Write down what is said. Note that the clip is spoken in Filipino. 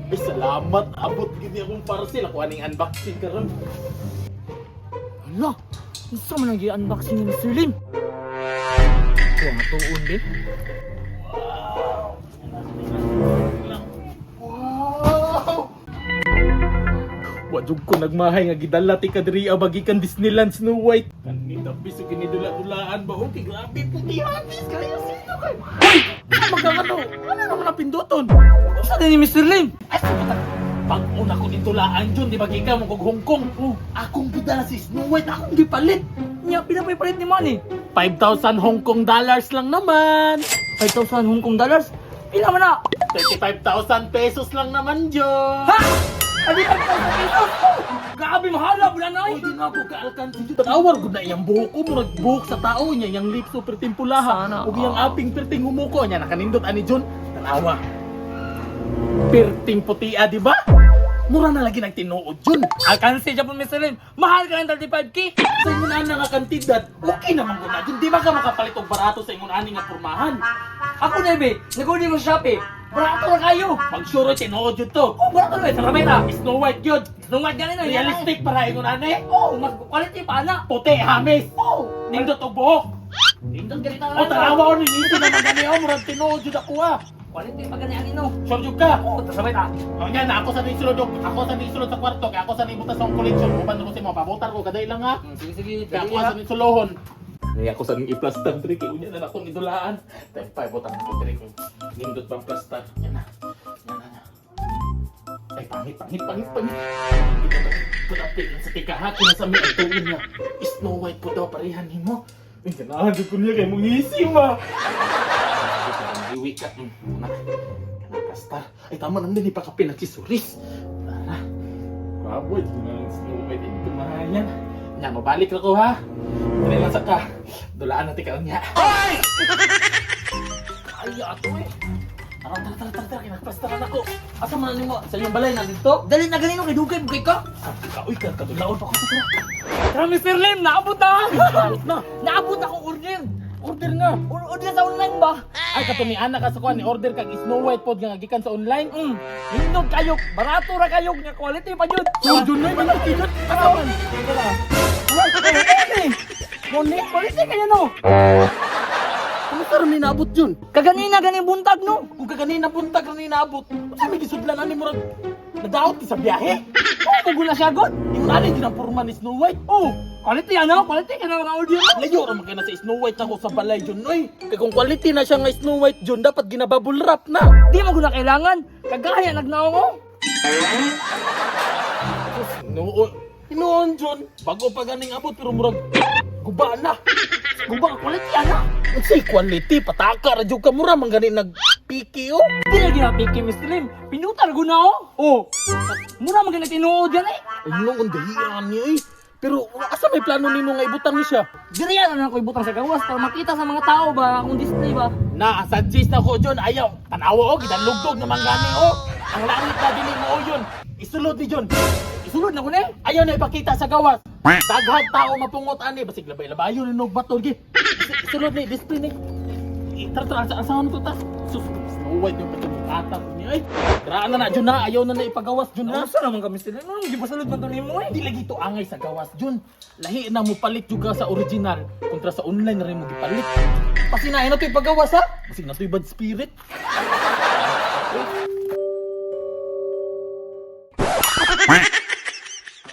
Ay, salamat. Abot gini akong parcel. Ako aning unboxing karon. Hala, isa man nag unboxing ni Mr. Lim. Ito ang tuon din. Wow! Wajug ko nagmahay nga gidala ti kadiri bagikan Disneyland Snow White. Kanita biso ginidula-dulaan ba? Okay, grabe puti hatis kayo sino kay. Hoy! Magkano? Ano naman ang pinduton? Usa din ni Mr. Lim. Ay, pag una ko nitulaan dyan, di ba gika mo kog Hong Kong? Akong gidala si Snow White, akong gipalit. Nya pinapay-palit ni money. 5,000 Hong Kong dollars lang naman. 5,000 Hong Kong dollars. Pila man na? 35,000 pesos lang naman dyan. Ha? Adi 5,000 pesos. Grabe mahala wala na Ay, di na po kaalkansi dyan. Tawar ko na iyang buhok ko, murag buhok sa tao niya, yung lips so perting pulaha. Sana, Ug yung aping perting humuko niya, nakanindot ani dyan. Tanawa. Perting putia, di ba? Mura na lagi nagtinuod dyan. Alkansi siya po Mr. Lim. Mahal ka ng 35k. Sa ingon ani nga kantidad, okay naman ko na dyan. Di ba ka makapalit og barato sa ingon ani nga pormahan? Ako na be, naguli mo sa Shopee. Barato na kayo. Pag sure tinuod yun to. Oh, barato na. Saramay na. Snow White yun. Sungat ka na. Realistic para ingon ani. Oh, mas quality pa na. Puti, hamis. Oh, Nindot og buhok. nindot ganito O tarawa ko ninito naman gani o. Murag tinuod yun ako ah. Quality pa ganyan no. Sure yun ka. Oh, saramay na. O yan, ako sa nisulod ako sa nisulod sa kwarto. Kaya ako sa nibutas ng collection. Kuban ko si mga pabutar ko. Kaday lang ha. Sige, sige. Kaya ako sa nisulohon. Kaya ako sa i-plaster trick. Unya na akong idulaan. Time 5 butang ko trick. Nindot bang plaster. Yan na. Yan na. Ay, pangit. Tulapin sa tikaha. Kinasami ang tuwin niya. Snow White po daw parehan mo. Ay, ganahan ko niya kay mong isim ah. Iwi ka. Plaster. Ay, tama naman din ipakapin ang sisuris. Tara. Baboy, ginang Snow White. Hindi kumahayan. Nya, mabalik ako ha. Dali lang ka. Dulaan natin ka niya. Ay! Kaya ato eh. Tara. Kinagplastaran ako. Asa man mo? Sa iyong balay na dito? Dali na ganino kay Dugay bugay ka. Sabi ka, uy, kadulaon pa ko. Tara Mr. Lim, naabot na. Na, Naabot akong order. order nga. Order sa online ba? Ay, kato ni Ana ka sa kuha ni order kag Snow White pod nga gikan sa online. Hindog kayog, barato ra kayog nga quality pa jud. So, dun na yung tigat. Kasaman. Moni, quality kaya no. Ano karon ni naabot yun? Kaganina ganing buntag no. Kung kaganina punta ka ni naabot, sa may gisudlan ani murag nadaot ti sa biyahe. Oh, gula siya god. Yung ani ginapurma ni Snow White. Oh, quality ano? Quality ka na mga order mo. Layo ra man kay na sa Snow White ako sa balay John oy. Kay kung quality na siya nga Snow White John, dapat ginabubble wrap na. Di mo guna kailangan. Kagaya nagnaong mo. Noon John, bago pa ganing abot pero murag guba na. Guba ka quality ana. Unsay quality pataka ra jud ka mura man gani nagpiki oh. Di na ginapiki Mr. Lim. Pinutar guna oh. Oh. Mura man ganit tinuod yan eh. Ay noon dahiyan niya eh. Pero asa may plano nimo nga ibutang ni siya? Diriya na ako ibutang sa gawas para makita sa mga tao ba kung display ba. Na suggest ako John, ayaw. Tanawa oh, gidanlugdog naman gani oh. Ang langit na dili mo oh yun. Isulod ni John. Isulod na ko na eh. Ayaw na ipakita sa gawas. Daghang tao mapungot ani basig labay-labayon ni bato gi. Isulod ni display ni. Tara sa asahan ko tas. Sus, Snow White yung pagkakata ko niya ay. Graan na John na, ayaw na ipagawas John ha. Asa naman kami sila? Ano di pasalod man to nimo eh? Di lagi to angay sa gawas John. Lahi na mo palit juga sa original kontra sa online na rin mo gipalit. Pasinahin na to ipagawas ha. Basig na to bad spirit. Quack.